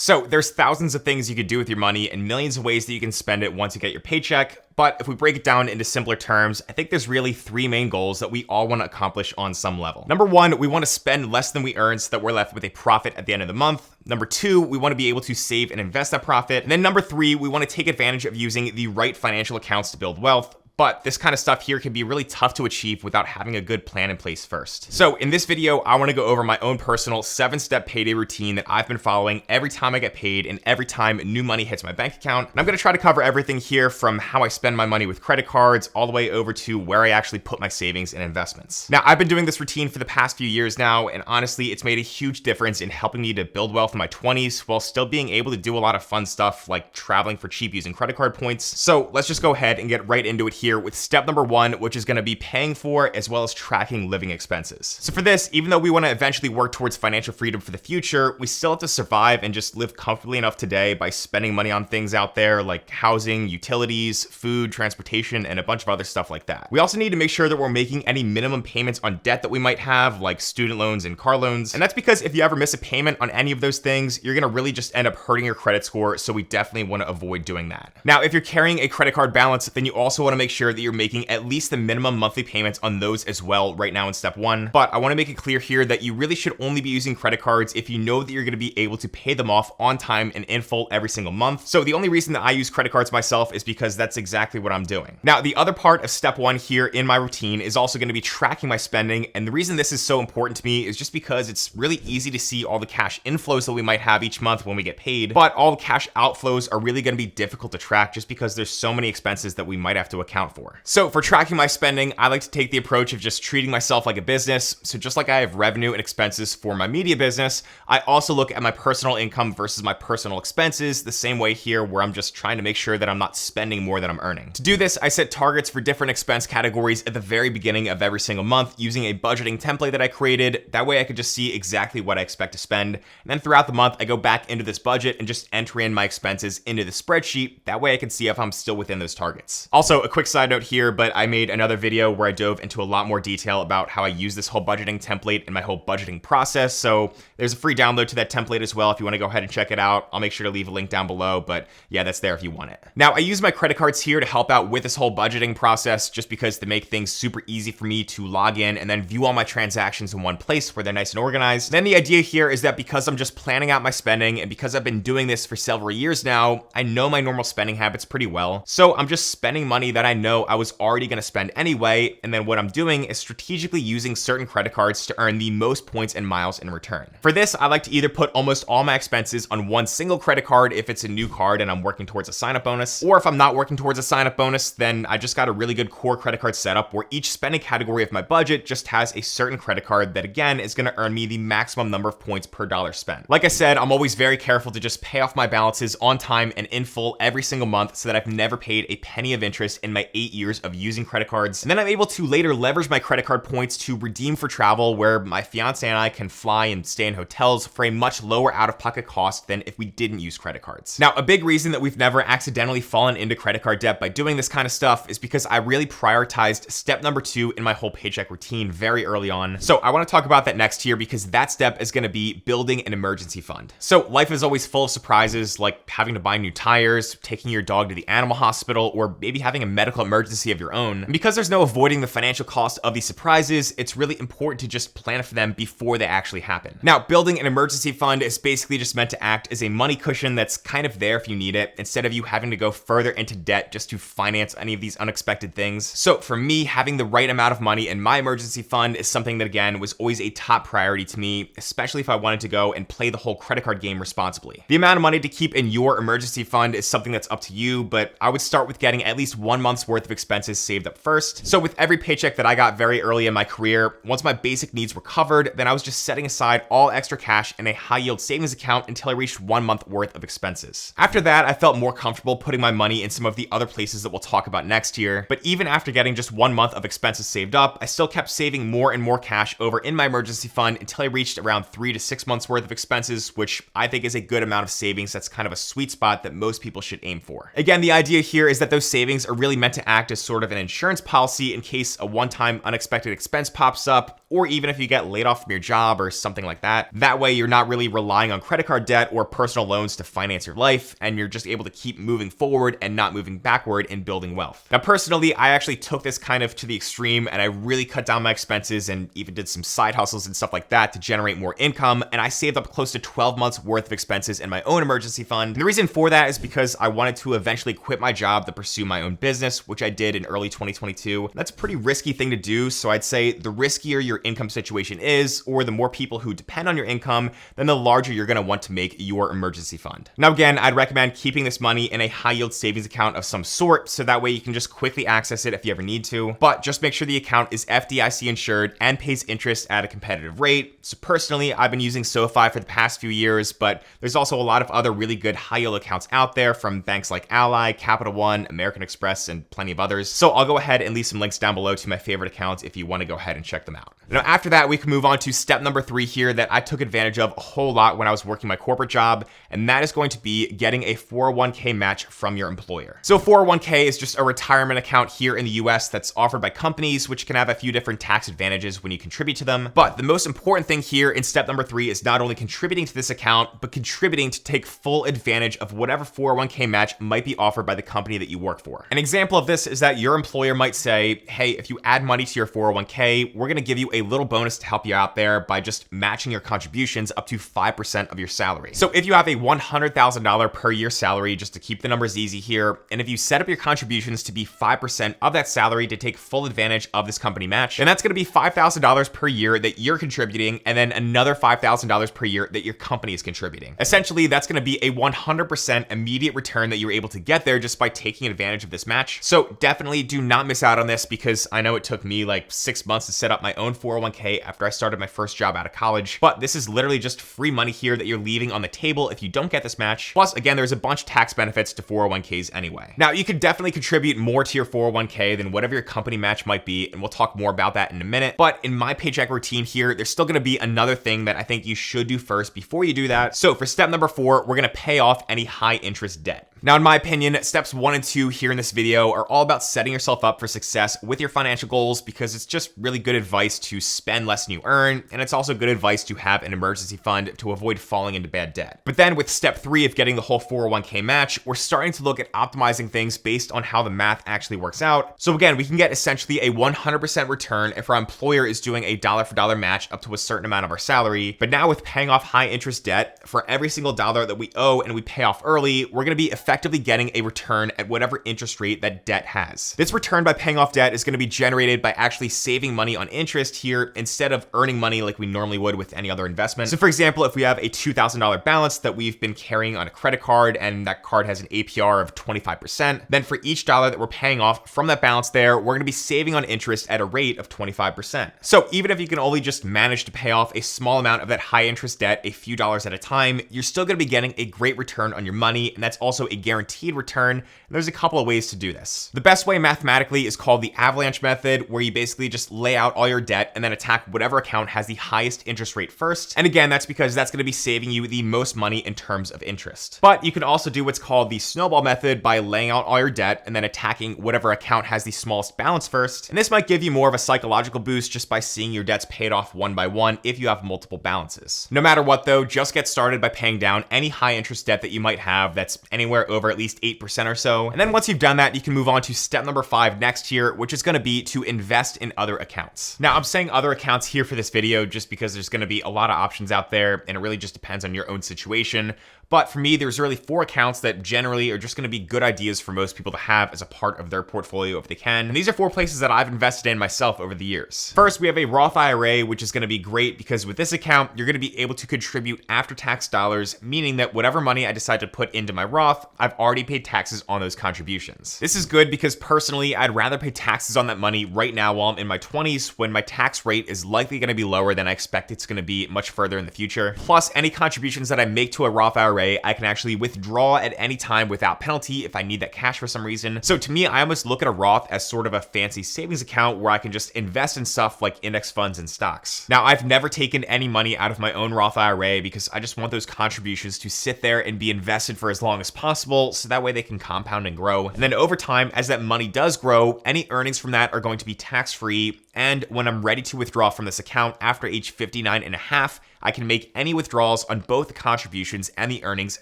So there's thousands of things you could do with your money and millions of ways that you can spend it once you get your paycheck. But if we break it down into simpler terms, I think there's really three main goals that we all want to accomplish on some level. Number one, we want to spend less than we earn so that we're left with a profit at the end of the month. Number two, we want to be able to save and invest that profit. And then number three, we want to take advantage of using the right financial accounts to build wealth. But this kind of stuff here can be really tough to achieve without having a good plan in place first. So in this video, I want to go over my own personal 7-step payday routine that I've been following every time I get paid and every time new money hits my bank account. And I'm going to try to cover everything here from how I spend my money with credit cards all the way over to where I actually put my savings and investments. Now, I've been doing this routine for the past few years now, and honestly, it's made a huge difference in helping me to build wealth in my 20s while still being able to do a lot of fun stuff like traveling for cheap using credit card points. So let's just go ahead and get right into it here with step number one, which is going to be paying for as well as tracking living expenses. So for this, even though we want to eventually work towards financial freedom for the future, we still have to survive and just live comfortably enough today by spending money on things out there like housing, utilities, food, transportation, and a bunch of other stuff like that. We also need to make sure that we're making any minimum payments on debt that we might have, like student loans and car loans. And that's because if you ever miss a payment on any of those things, you're going to really just end up hurting your credit score. So we definitely want to avoid doing that. Now, if you're carrying a credit card balance, then you also want to make sure that you're making at least the minimum monthly payments on those as well right now in step one. But I want to make it clear here that you really should only be using credit cards if you know that you're going to be able to pay them off on time and in full every single month. So the only reason that I use credit cards myself is because that's exactly what I'm doing. Now, the other part of step one here in my routine is also going to be tracking my spending. And the reason this is so important to me is just because it's really easy to see all the cash inflows that we might have each month when we get paid, but all the cash outflows are really going to be difficult to track just because there's so many expenses that we might have to account for. So for tracking my spending, I like to take the approach of just treating myself like a business. So just like I have revenue and expenses for my media business, I also look at my personal income versus my personal expenses the same way here, where I'm just trying to make sure that I'm not spending more than I'm earning. To do this, I set targets for different expense categories at the very beginning of every single month using a budgeting template that I created. That way I could just see exactly what I expect to spend. And then throughout the month, I go back into this budget and just enter in my expenses into the spreadsheet. That way I can see if I'm still within those targets. Also, a quick side note here, but I made another video where I dove into a lot more detail about how I use this whole budgeting template and my whole budgeting process. So there's a free download to that template as well if you want to go ahead and check it out. I'll make sure to leave a link down below, but yeah, that's there if you want it. Now, I use my credit cards here to help out with this whole budgeting process just because they make things super easy for me to log in and then view all my transactions in one place where they're nice and organized. And then the idea here is that because I'm just planning out my spending and because I've been doing this for several years now, I know my normal spending habits pretty well. So I'm just spending money that I know I was already going to spend anyway, and then what I'm doing is strategically using certain credit cards to earn the most points and miles in return. For this, I like to either put almost all my expenses on one single credit card if it's a new card and I'm working towards a sign-up bonus, or if I'm not working towards a sign-up bonus, then I just got a really good core credit card setup where each spending category of my budget just has a certain credit card that again is going to earn me the maximum number of points per dollar spent. Like I said, I'm always very careful to just pay off my balances on time and in full every single month so that I've never paid a penny of interest in my 8 years of using credit cards. And then I'm able to later leverage my credit card points to redeem for travel where my fiance and I can fly and stay in hotels for a much lower out-of-pocket cost than if we didn't use credit cards. Now, a big reason that we've never accidentally fallen into credit card debt by doing this kind of stuff is because I really prioritized step number 2 in my whole paycheck routine very early on. So I want to talk about that next here because that step is going to be building an emergency fund. So life is always full of surprises like having to buy new tires, taking your dog to the animal hospital, or maybe having a medical emergency of your own. And because there's no avoiding the financial cost of these surprises, it's really important to just plan for them before they actually happen. Now, building an emergency fund is basically just meant to act as a money cushion that's kind of there if you need it, instead of you having to go further into debt just to finance any of these unexpected things. So for me, having the right amount of money in my emergency fund is something that again was always a top priority to me, especially if I wanted to go and play the whole credit card game responsibly. The amount of money to keep in your emergency fund is something that's up to you, but I would start with getting at least 1 month's worth of expenses saved up first. So with every paycheck that I got very early in my career, once my basic needs were covered, then I was just setting aside all extra cash in a high yield savings account until I reached 1 month worth of expenses. After that, I felt more comfortable putting my money in some of the other places that we'll talk about next year. But even after getting just 1 month of expenses saved up, I still kept saving more and more cash over in my emergency fund until I reached around 3 to 6 months worth of expenses, which I think is a good amount of savings. That's kind of a sweet spot that most people should aim for. Again, the idea here is that those savings are really meant to act as sort of an insurance policy in case a one-time unexpected expense pops up, or even if you get laid off from your job or something like that. That way you're not really relying on credit card debt or personal loans to finance your life, and you're just able to keep moving forward and not moving backward in building wealth. Now, personally, I actually took this kind of to the extreme, and I really cut down my expenses and even did some side hustles and stuff like that to generate more income, and I saved up close to 12 months worth of expenses in my own emergency fund. And the reason for that is because I wanted to eventually quit my job to pursue my own business, which I did in early 2022. That's a pretty risky thing to do, so I'd say the riskier your income situation is, or the more people who depend on your income, then the larger you're going to want to make your emergency fund. Now again, I'd recommend keeping this money in a high yield savings account of some sort, so that way you can just quickly access it if you ever need to, but just make sure the account is FDIC insured and pays interest at a competitive rate. So personally, I've been using SoFi for the past few years, but there's also a lot of other really good high yield accounts out there from banks like Ally, Capital One, American Express, and plenty of others. So I'll go ahead and leave some links down below to my favorite accounts if you want to go ahead and check them out. Now after that, we can move on to step number 3 here that I took advantage of a whole lot when I was working my corporate job, and that is going to be getting a 401k match from your employer. So 401k is just a retirement account here in the US that's offered by companies, which can have a few different tax advantages when you contribute to them. But the most important thing here in step number 3 is not only contributing to this account, but contributing to take full advantage of whatever 401k match might be offered by the company that you work for. An example of this is that your employer might say, hey, if you add money to your 401k, we're going to give you a little bonus to help you out there by just matching your contributions up to 5% of your salary. So if you have a $100,000 per year salary, just to keep the numbers easy here, and if you set up your contributions to be 5% of that salary to take full advantage of this company match, then that's going to be $5,000 per year that you're contributing, and then another $5,000 per year that your company is contributing. Essentially, that's going to be a 100% immediate return that you're able to get there just by taking advantage of this match. So definitely do not miss out on this, because I know it took me like 6 months to set up my own 401k after I started my first job out of college, but this is literally just free money here that you're leaving on the table if you don't get this match. Plus, again, there's a bunch of tax benefits to 401ks anyway. Now, you could definitely contribute more to your 401k than whatever your company match might be, and we'll talk more about that in a minute. But in my paycheck routine here, there's still going to be another thing that I think you should do first before you do that. So for step number 4, we're going to pay off any high interest debt. Now, in my opinion, steps 1 and 2 here in this video are all about setting yourself up for success with your financial goals, because it's just really good advice to spend less than you earn, and it's also good advice to have an emergency fund to avoid falling into bad debt. But then with step 3 of getting the whole 401k match, we're starting to look at optimizing things based on how the math actually works out. So again, we can get essentially a 100% return if our employer is doing a dollar for dollar match up to a certain amount of our salary. But now with paying off high interest debt, for every single dollar that we owe and we pay off early, we're going to be effectively getting a return at whatever interest rate that debt has. This return by paying off debt is going to be generated by actually saving money on interest here instead of earning money like we normally would with any other investment. So for example, if we have a $2,000 balance that we've been carrying on a credit card and that card has an APR of 25%, then for each dollar that we're paying off from that balance there, we're going to be saving on interest at a rate of 25%. So even if you can only just manage to pay off a small amount of that high interest debt a few dollars at a time, you're still going to be getting a great return on your money, and that's also a guaranteed return. And there's a couple of ways to do this. The best way mathematically is called the avalanche method, where you basically just lay out all your debt and then attack whatever account has the highest interest rate first. And again, that's because that's going to be saving you the most money in terms of interest. But you can also do what's called the snowball method by laying out all your debt and then attacking whatever account has the smallest balance first. And this might give you more of a psychological boost just by seeing your debts paid off one by one if you have multiple balances. No matter what though, just get started by paying down any high interest debt that you might have that's anywhere over at least 8% or so. And then once you've done that, you can move on to step number 5 next here, which is going to be to invest in other accounts. Now, I'm saying other accounts here for this video just because there's going to be a lot of options out there, and it really just depends on your own situation. But for me, there's really 4 accounts that generally are just going to be good ideas for most people to have as a part of their portfolio if they can. And these are 4 places that I've invested in myself over the years. First, we have a Roth IRA, which is going to be great because with this account, you're going to be able to contribute after-tax dollars, meaning that whatever money I decide to put into my Roth, I've already paid taxes on those contributions. This is good because personally, I'd rather pay taxes on that money right now while I'm in my 20s, when my tax rate is likely going to be lower than I expect it's going to be much further in the future. Plus, any contributions that I make to a Roth IRA, I can actually withdraw at any time without penalty if I need that cash for some reason. So to me, I almost look at a Roth as sort of a fancy savings account where I can just invest in stuff like index funds and stocks. Now, I've never taken any money out of my own Roth IRA because I just want those contributions to sit there and be invested for as long as possible, so that way they can compound and grow. And then over time, as that money does grow, any earnings from that are going to be tax-free, and when I'm ready to withdraw from this account after age 59 and a half, I can make any withdrawals on both the contributions and the earnings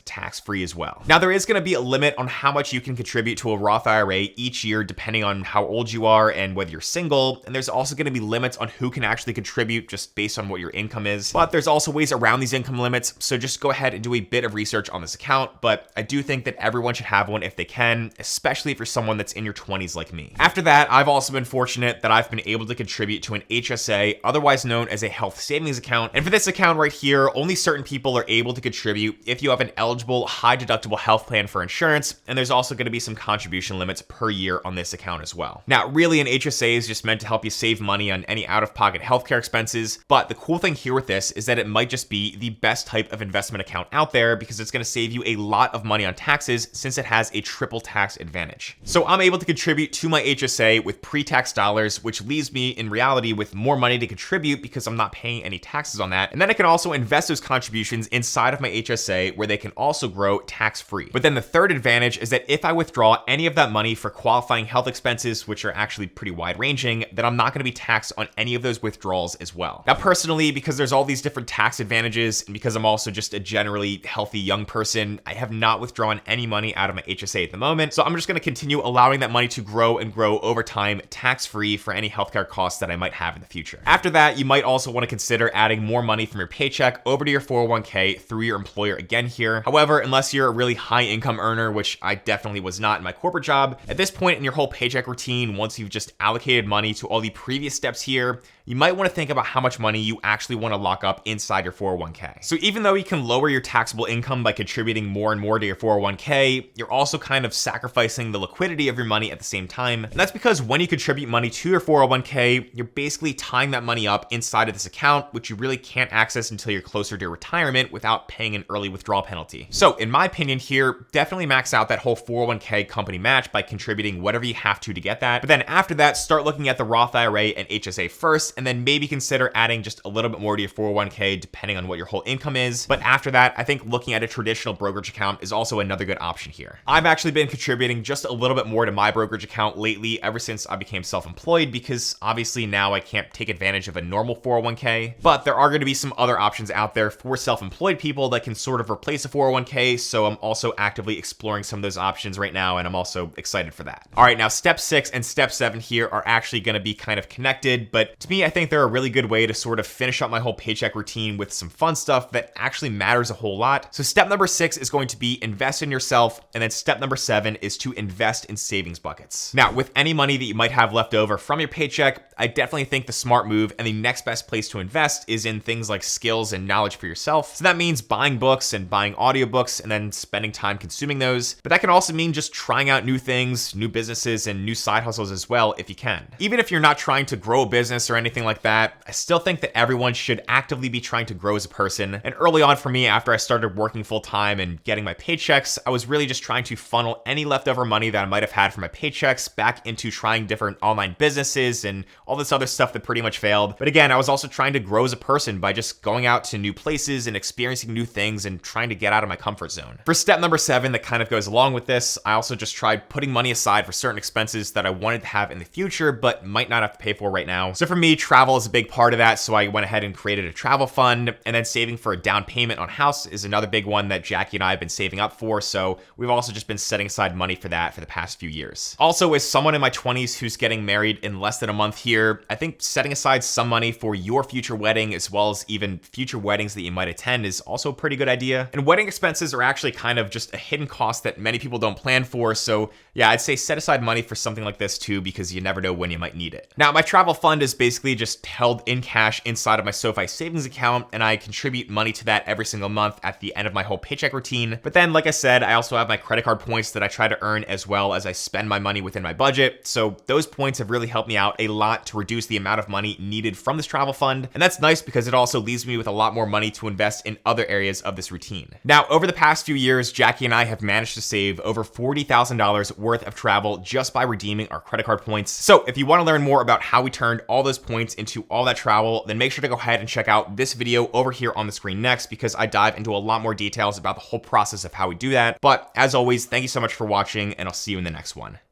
tax-free as well. Now, there is going to be a limit on how much you can contribute to a Roth IRA each year, depending on how old you are and whether you're single. And there's also going to be limits on who can actually contribute just based on what your income is. But there's also ways around these income limits. So just go ahead and do a bit of research on this account. But I do think that everyone should have one if they can, especially if you're someone that's in your 20s like me. After that, I've also been fortunate that I've been able to contribute to an HSA, otherwise known as a health savings account. And for this account right here, only certain people are able to contribute if you have an eligible high deductible health plan for insurance, and there's also going to be some contribution limits per year on this account as well. Now, really, an HSA is just meant to help you save money on any out-of-pocket healthcare expenses, but the cool thing here with this is that it might just be the best type of investment account out there because it's going to save you a lot of money on taxes since it has a triple tax advantage. So I'm able to contribute to my HSA with pre-tax dollars, which leaves me in reality with more money to contribute because I'm not paying any taxes on that. And then I can also invest those contributions inside of my HSA where they can also grow tax-free. But then the third advantage is that if I withdraw any of that money for qualifying health expenses, which are actually pretty wide-ranging, then I'm not going to be taxed on any of those withdrawals as well. Now, personally, because there's all these different tax advantages, and because I'm also just a generally healthy young person, I have not withdrawn any money out of my HSA at the moment. So I'm just going to continue allowing that money to grow and grow over time, tax-free for any healthcare costs that I might have in the future. After that, you might also want to consider adding more money from your paycheck over to your 401k through your employer again here. However, unless you're a really high income earner, which I definitely was not in my corporate job, at this point in your whole paycheck routine, once you've just allocated money to all the previous steps here, you might want to think about how much money you actually want to lock up inside your 401k. So even though you can lower your taxable income by contributing more and more to your 401k, you're also kind of sacrificing the liquidity of your money at the same time. And that's because when you contribute money to your 401k, you're basically tying that money up inside of this account, which you really can't access until you're closer to retirement without paying an early withdrawal penalty. So in my opinion here, definitely max out that whole 401k company match by contributing whatever you have to get that. But then after that, start looking at the Roth IRA and HSA first, and then maybe consider adding just a little bit more to your 401k depending on what your whole income is. But after that, I think looking at a traditional brokerage account is also another good option here. I've actually been contributing just a little bit more to my brokerage account lately ever since I became self-employed because obviously now I can't take advantage of a normal 401k, but there are going to be some other options out there for self-employed people that can sort of replace a 401k, so I'm also actively exploring some of those options right now, and I'm also excited for that. All right, now step 6 and step 7 here are actually going to be kind of connected, but to me, I think they're a really good way to sort of finish up my whole paycheck routine with some fun stuff that actually matters a whole lot. So step number 6 is going to be invest in yourself, and then step number 7 is to invest in savings buckets. Now, with any money that you might have left over from your paycheck, I definitely think the smart move and the next best place to invest is in things like skills and knowledge for yourself. So that means buying books and buying audiobooks and then spending time consuming those. But that can also mean just trying out new things, new businesses, and new side hustles as well if you can. Even if you're not trying to grow a business or anything like that, I still think that everyone should actively be trying to grow as a person. And early on for me, after I started working full time and getting my paychecks, I was really just trying to funnel any leftover money that I might have had from my paychecks back into trying different online businesses and all this other stuff that pretty much failed. But again, I was also trying to grow as a person by just going out to new places and experiencing new things and trying to get out of my comfort zone. For step number 7 that kind of goes along with this, I also just tried putting money aside for certain expenses that I wanted to have in the future but might not have to pay for right now. So for me, travel is a big part of that, so I went ahead and created a travel fund, and then saving for a down payment on house is another big one that Jackie and I have been saving up for, so we've also just been setting aside money for that for the past few years. Also, as someone in my 20s who's getting married in less than a month here, I think setting aside some money for your future wedding as well as even future weddings that you might attend is also a pretty good idea. And wedding expenses are actually kind of just a hidden cost that many people don't plan for, so yeah, I'd say set aside money for something like this too because you never know when you might need it. Now, my travel fund is basically just held in cash inside of my SoFi savings account, and I contribute money to that every single month at the end of my whole paycheck routine. But then, like I said, I also have my credit card points that I try to earn as well as I spend my money within my budget. So those points have really helped me out a lot to reduce the amount of money needed from this travel fund. And that's nice because it also leaves me with a lot more money to invest in other areas of this routine. Now, over the past few years, Jackie and I have managed to save over $40,000 worth of travel just by redeeming our credit card points. So if you want to learn more about how we turned all those points into all that travel, then make sure to go ahead and check out this video over here on the screen next because I dive into a lot more details about the whole process of how we do that. But as always, thank you so much for watching, and I'll see you in the next one.